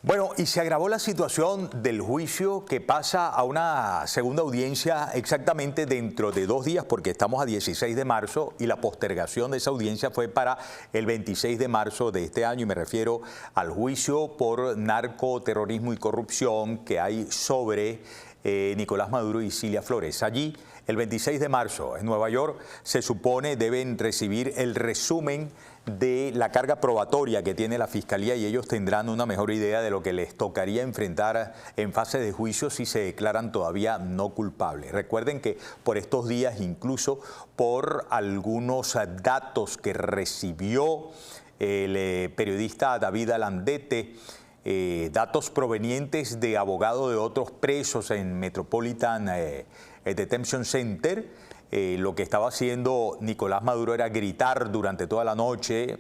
Bueno, y se agravó la situación del juicio que pasa a una segunda audiencia exactamente dentro de 2 días, porque estamos a 16 de marzo y la postergación de esa audiencia fue para el 26 de marzo de este año, y me refiero al juicio por narcoterrorismo y corrupción que hay sobre Nicolás Maduro y Cilia Flores. Allí, el 26 de marzo, en Nueva York, se supone deben recibir el resumen de la carga probatoria que tiene la Fiscalía, y ellos tendrán una mejor idea de lo que les tocaría enfrentar en fase de juicio si se declaran todavía no culpables. Recuerden que por estos días, incluso por algunos datos que recibió el periodista David Alandete, datos provenientes de abogados de otros presos en Metropolitan Detention Center, lo que estaba haciendo Nicolás Maduro era gritar durante toda la noche,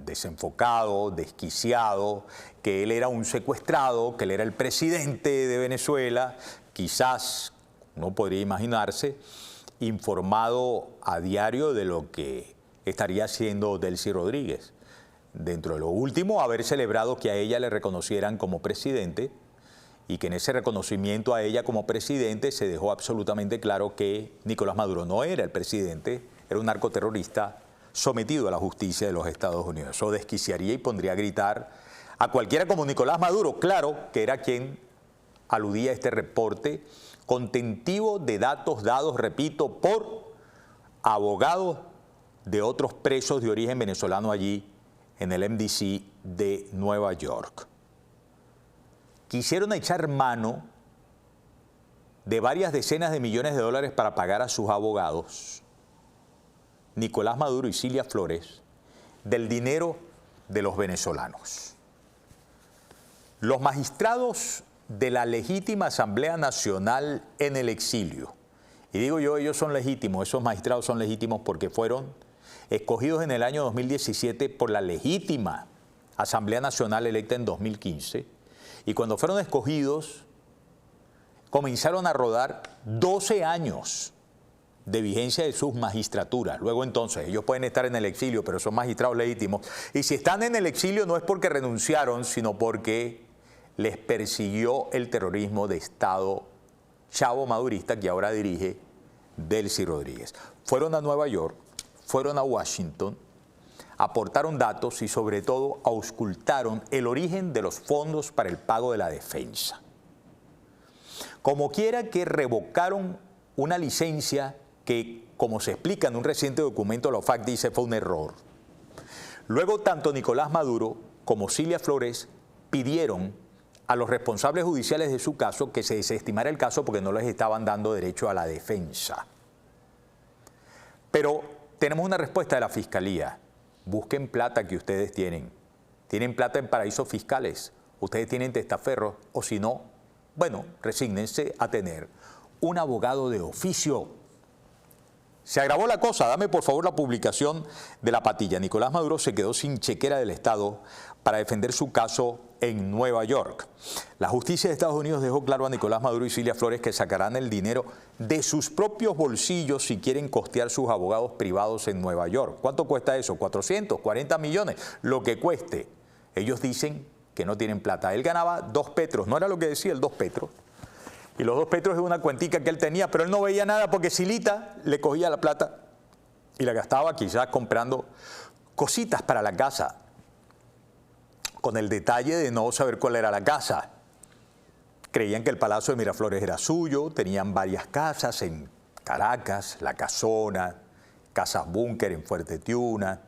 desenfocado, desquiciado, que él era un secuestrado, que él era el presidente de Venezuela, quizás, uno podría imaginarse, informado a diario de lo que estaría haciendo Delcy Rodríguez. Dentro de lo último, haber celebrado que a ella le reconocieran como presidente, y que en ese reconocimiento a ella como presidente se dejó absolutamente claro que Nicolás Maduro no era el presidente, era un narcoterrorista sometido a la justicia de los Estados Unidos. Eso desquiciaría y pondría a gritar a cualquiera como Nicolás Maduro, claro, que era quien aludía a este reporte contentivo de datos dados, repito, por abogados de otros presos de origen venezolano allí en el MDC de Nueva York. Quisieron echar mano de varias decenas de millones de dólares para pagar a sus abogados, Nicolás Maduro y Cilia Flores, del dinero de los venezolanos. Los magistrados de la legítima Asamblea Nacional en el exilio, y digo yo, ellos son legítimos, esos magistrados son legítimos porque fueron escogidos en el año 2017 por la legítima Asamblea Nacional electa en 2015, y cuando fueron escogidos, comenzaron a rodar 12 años de vigencia de sus magistraturas. Luego entonces, ellos pueden estar en el exilio, pero son magistrados legítimos. Y si están en el exilio no es porque renunciaron, sino porque les persiguió el terrorismo de Estado chavo madurista que ahora dirige Delcy Rodríguez. Fueron a Nueva York, fueron a Washington, aportaron datos y sobre todo auscultaron el origen de los fondos para el pago de la defensa. Como quiera que revocaron una licencia que, como se explica en un reciente documento, la OFAC dice fue un error. Luego tanto Nicolás Maduro como Cilia Flores pidieron a los responsables judiciales de su caso que se desestimara el caso porque no les estaban dando derecho a la defensa. Pero tenemos una respuesta de la Fiscalía. Busquen plata que ustedes tienen. Tienen plata en paraísos fiscales. Ustedes tienen testaferros, o si no, bueno, resígnense a tener un abogado de oficio. Se agravó la cosa. Dame por favor la publicación de la patilla. Nicolás Maduro se quedó sin chequera del Estado para defender su caso en Nueva York. La justicia de Estados Unidos dejó claro a Nicolás Maduro y Cilia Flores que sacarán el dinero de sus propios bolsillos si quieren costear sus abogados privados en Nueva York. ¿Cuánto cuesta eso? 440 millones, lo que cueste. Ellos dicen que no tienen plata. Él ganaba 2 petros, no era lo que decía el 2 petros. Y los 2 petros es una cuentica que él tenía, pero él no veía nada porque Cilita le cogía la plata y la gastaba quizás comprando cositas para la casa, con el detalle de no saber cuál era la casa. Creían que el Palacio de Miraflores era suyo, tenían varias casas en Caracas, La Casona, Casas Búnker en Fuerte Tiuna.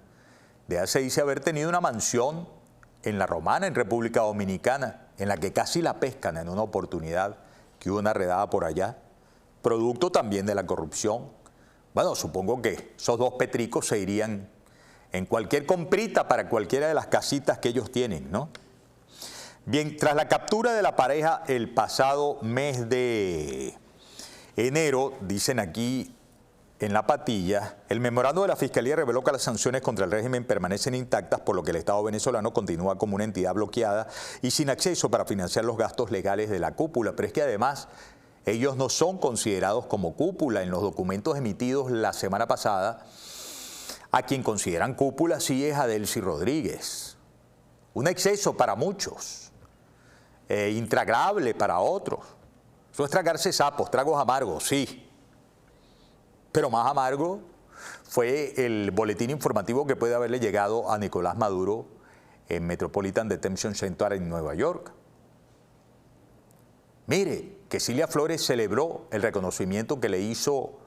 De ahí se dice haber tenido una mansión en La Romana, en República Dominicana, en la que casi la pescan en una oportunidad que hubo una redada por allá, producto también de la corrupción. Bueno, supongo que esos 2 petricos se irían en cualquier comprita para cualquiera de las casitas que ellos tienen, ¿no? Bien, tras la captura de la pareja el pasado mes de enero, dicen aquí en la patilla, el memorando de la Fiscalía reveló que las sanciones contra el régimen permanecen intactas, por lo que el Estado venezolano continúa como una entidad bloqueada y sin acceso para financiar los gastos legales de la cúpula. Pero es que además ellos no son considerados como cúpula. En los documentos emitidos la semana pasada, a quien consideran cúpula sí es a Delcy Rodríguez. Un exceso para muchos. intragable para otros. Eso es tragarse sapos, tragos amargos, sí. Pero más amargo fue el boletín informativo que puede haberle llegado a Nicolás Maduro en Metropolitan Detention Center en Nueva York. Mire, que Cilia Flores celebró el reconocimiento que le hizo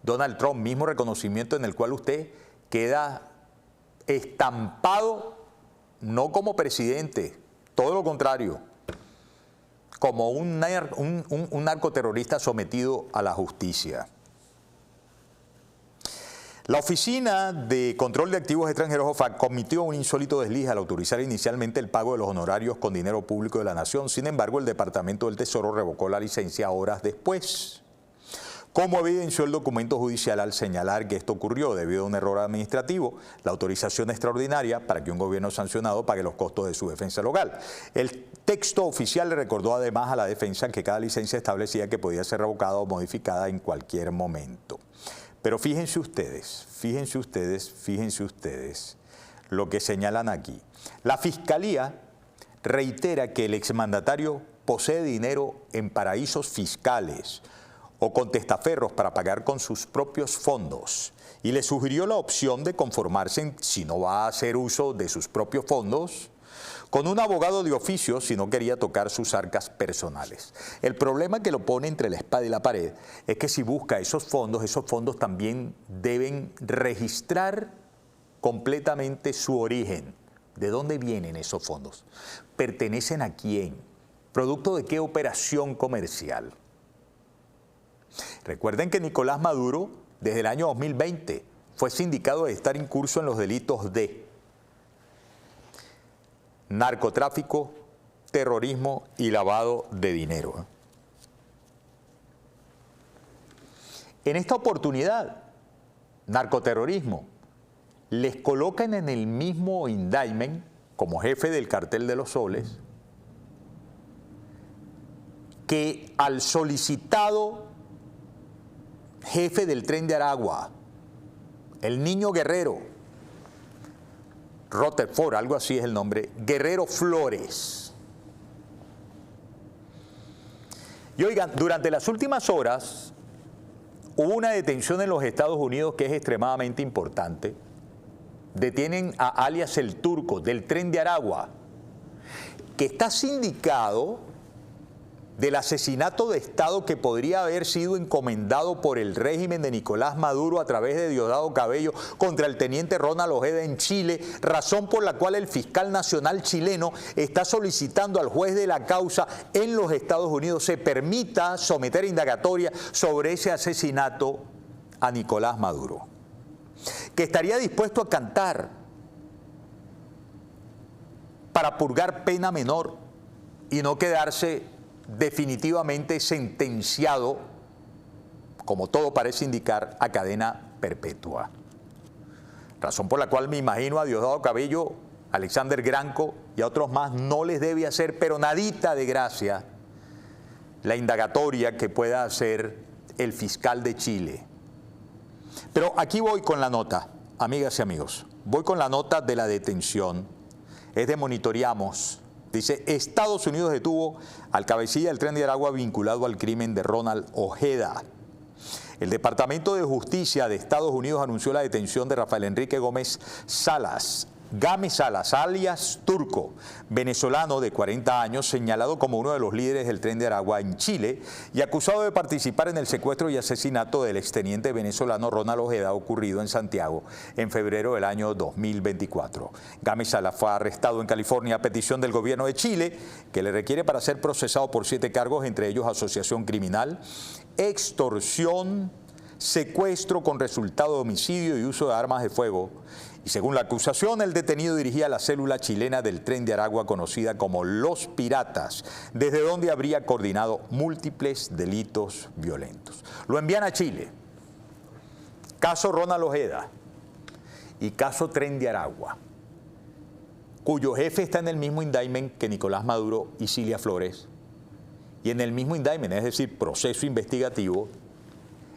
Donald Trump, mismo reconocimiento en el cual usted queda estampado no como presidente, todo lo contrario, como un narcoterrorista sometido a la justicia. La Oficina de Control de Activos Extranjeros, OFAC, cometió un insólito desliz al autorizar inicialmente el pago de los honorarios con dinero público de la nación. Sin embargo, el Departamento del Tesoro revocó la licencia horas después. Como evidenció el documento judicial al señalar que esto ocurrió debido a un error administrativo, la autorización extraordinaria para que un gobierno sancionado pague los costos de su defensa local. El texto oficial le recordó además a la defensa que cada licencia establecía que podía ser revocada o modificada en cualquier momento. Pero fíjense ustedes lo que señalan aquí. La Fiscalía reitera que el exmandatario posee dinero en paraísos fiscales o con testaferros para pagar con sus propios fondos y le sugirió la opción de conformarse, si no va a hacer uso de sus propios fondos, con un abogado de oficio si no quería tocar sus arcas personales. El problema que lo pone entre la espada y la pared es que si busca esos fondos también deben registrar completamente su origen. ¿De dónde vienen esos fondos? ¿Pertenecen a quién? ¿Producto de qué operación comercial? Recuerden que Nicolás Maduro, desde el año 2020, fue sindicado de estar incurso en los delitos de narcotráfico, terrorismo y lavado de dinero. En esta oportunidad, narcoterrorismo, les colocan en el mismo indictment como jefe del cartel de los soles que al solicitado jefe del Tren de Aragua, el Niño Guerrero, Rutherford, algo así es el nombre, Guerrero Flores. Y oigan, durante las últimas horas hubo una detención en los Estados Unidos que es extremadamente importante. Detienen a alias el Turco del Tren de Aragua, que está sindicado del asesinato de Estado que podría haber sido encomendado por el régimen de Nicolás Maduro a través de Diosdado Cabello contra el teniente Ronald Ojeda en Chile, razón por la cual el fiscal nacional chileno está solicitando al juez de la causa en los Estados Unidos se permita someter indagatoria sobre ese asesinato a Nicolás Maduro, que estaría dispuesto a cantar para purgar pena menor y no quedarse definitivamente sentenciado, como todo parece indicar, a cadena perpetua. Razón por la cual me imagino a Diosdado Cabello, Alexander Granco y a otros más no les debe hacer pero nadita de gracia la indagatoria que pueda hacer el fiscal de Chile. Pero aquí voy con la nota, amigas y amigos, voy con la nota de la detención. Es de Monitoreamos. Dice, Estados Unidos detuvo al cabecilla del Tren de Aragua vinculado al crimen de Ronald Ojeda. El Departamento de Justicia de Estados Unidos anunció la detención de Rafael Enrique Gámez Salas, alias Turco, venezolano de 40 años, señalado como uno de los líderes del Tren de Aragua en Chile y acusado de participar en el secuestro y asesinato del exteniente venezolano Ronald Ojeda ocurrido en Santiago en febrero del año 2024. Gámez Salas fue arrestado en California a petición del gobierno de Chile, que le requiere para ser procesado por 7 cargos, entre ellos asociación criminal, extorsión, secuestro con resultado de homicidio y uso de armas de fuego. Y según la acusación, el detenido dirigía la célula chilena del Tren de Aragua conocida como Los Piratas, desde donde habría coordinado múltiples delitos violentos. Lo envían a Chile. Caso Ronald Ojeda y caso Tren de Aragua, cuyo jefe está en el mismo indictment que Nicolás Maduro y Cilia Flores, y en el mismo indictment, es decir, proceso investigativo,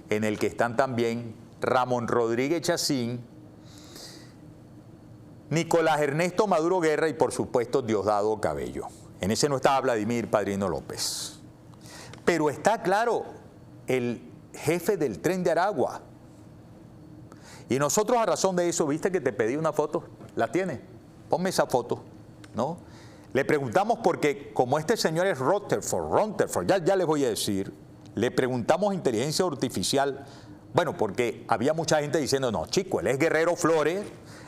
en el que están también Ramón Rodríguez Chacín, Nicolás Ernesto Maduro Guerra y por supuesto Diosdado Cabello. En ese no estaba Vladimir Padrino López. Pero está claro el jefe del Tren de Aragua. Y nosotros, a razón de eso, viste que te pedí una foto, ¿la tienes? Ponme esa foto, ¿no? Le preguntamos porque como este señor es Rutherford, ya les voy a decir, le preguntamos a inteligencia artificial, bueno, porque había mucha gente diciendo, no, chico, él es Guerrero Flores,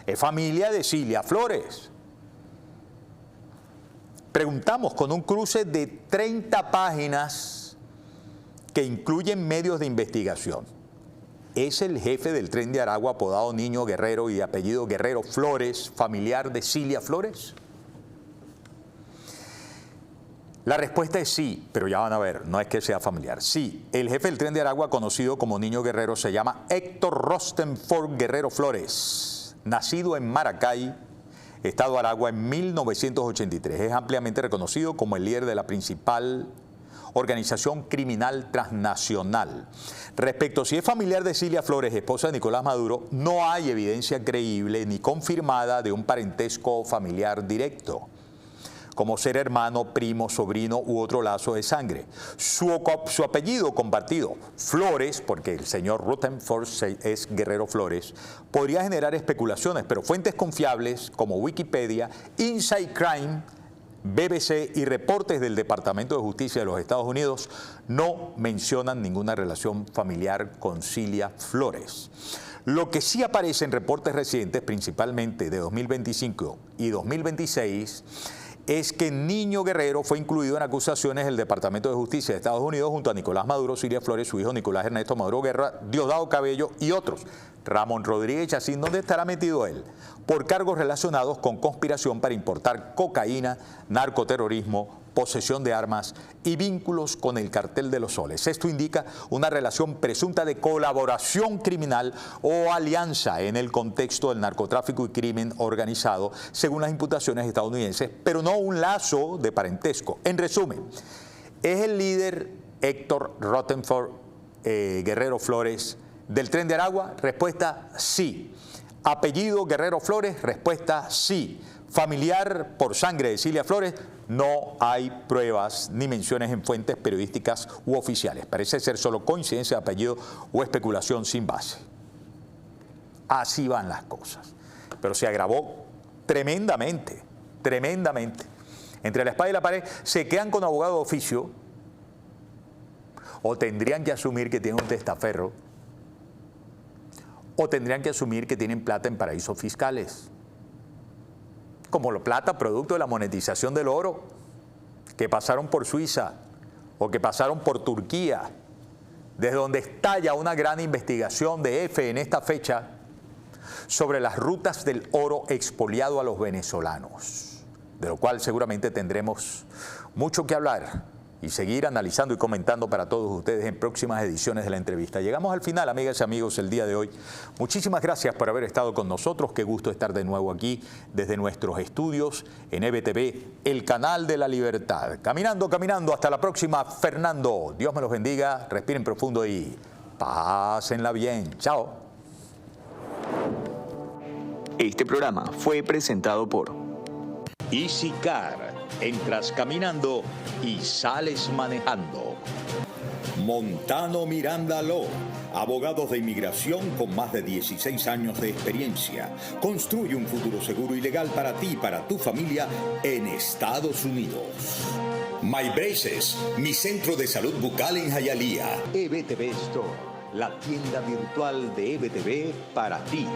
es familia de Cilia Flores. Preguntamos con un cruce de 30 páginas que incluyen medios de investigación. ¿Es el jefe del Tren de Aragua, apodado Niño Guerrero y de apellido Guerrero Flores, familiar de Cilia Flores? La respuesta es sí, pero ya van a ver, no es que sea familiar. Sí, el jefe del Tren de Aragua, conocido como Niño Guerrero, se llama Héctor Rutherford Guerrero Flores, nacido en Maracay, Estado Aragua, en 1983. Es ampliamente reconocido como el líder de la principal organización criminal transnacional. Respecto a si es familiar de Cilia Flores, esposa de Nicolás Maduro, no hay evidencia creíble ni confirmada de un parentesco familiar directo, como ser hermano, primo, sobrino u otro lazo de sangre. Su apellido compartido, Flores, porque el señor Rutherford es Guerrero Flores, podría generar especulaciones, pero fuentes confiables como Wikipedia, Inside Crime, BBC y reportes del Departamento de Justicia de los Estados Unidos no mencionan ninguna relación familiar con Cilia Flores. Lo que sí aparece en reportes recientes, principalmente de 2025 y 2026, es que Niño Guerrero fue incluido en acusaciones del Departamento de Justicia de Estados Unidos junto a Nicolás Maduro, Cilia Flores, su hijo Nicolás Ernesto Maduro Guerra, Diosdado Cabello y otros. Ramón Rodríguez Chacín, ¿dónde estará metido él? Por cargos relacionados con conspiración para importar cocaína, narcoterrorismo, posesión de armas y vínculos con el cartel de los soles. Esto indica una relación presunta de colaboración criminal o alianza en el contexto del narcotráfico y crimen organizado, según las imputaciones estadounidenses, pero no un lazo de parentesco. En resumen, ¿es el líder Héctor Rutherford Guerrero Flores del Tren de Aragua? Respuesta sí. Apellido Guerrero Flores, respuesta sí. Familiar por sangre de Cilia Flores, no hay pruebas ni menciones en fuentes periodísticas u oficiales. Parece ser solo coincidencia de apellido o especulación sin base. Así van las cosas. Pero se agravó tremendamente, tremendamente. Entre la espada y la pared, se quedan con abogado de oficio o tendrían que asumir que tienen un testaferro o tendrían que asumir que tienen plata en paraísos fiscales, como la plata producto de la monetización del oro, que pasaron por Suiza o que pasaron por Turquía, desde donde estalla una gran investigación de EFE en esta fecha sobre las rutas del oro expoliado a los venezolanos, de lo cual seguramente tendremos mucho que hablar y seguir analizando y comentando para todos ustedes en próximas ediciones de la entrevista. Llegamos al final, amigas y amigos, el día de hoy. Muchísimas gracias por haber estado con nosotros. Qué gusto estar de nuevo aquí desde nuestros estudios en EBTV, el canal de la libertad. Caminando, caminando. Hasta la próxima, Fernando. Dios me los bendiga. Respiren profundo y pásenla bien. Chao. Este programa fue presentado por Easy Car. Entras caminando y sales manejando. Montano Miranda Law, abogados de inmigración con más de 16 años de experiencia. Construye un futuro seguro y legal para ti y para tu familia en Estados Unidos. My Braces, mi centro de salud bucal en Hialeah. EBTV Store, la tienda virtual de EBTV para ti.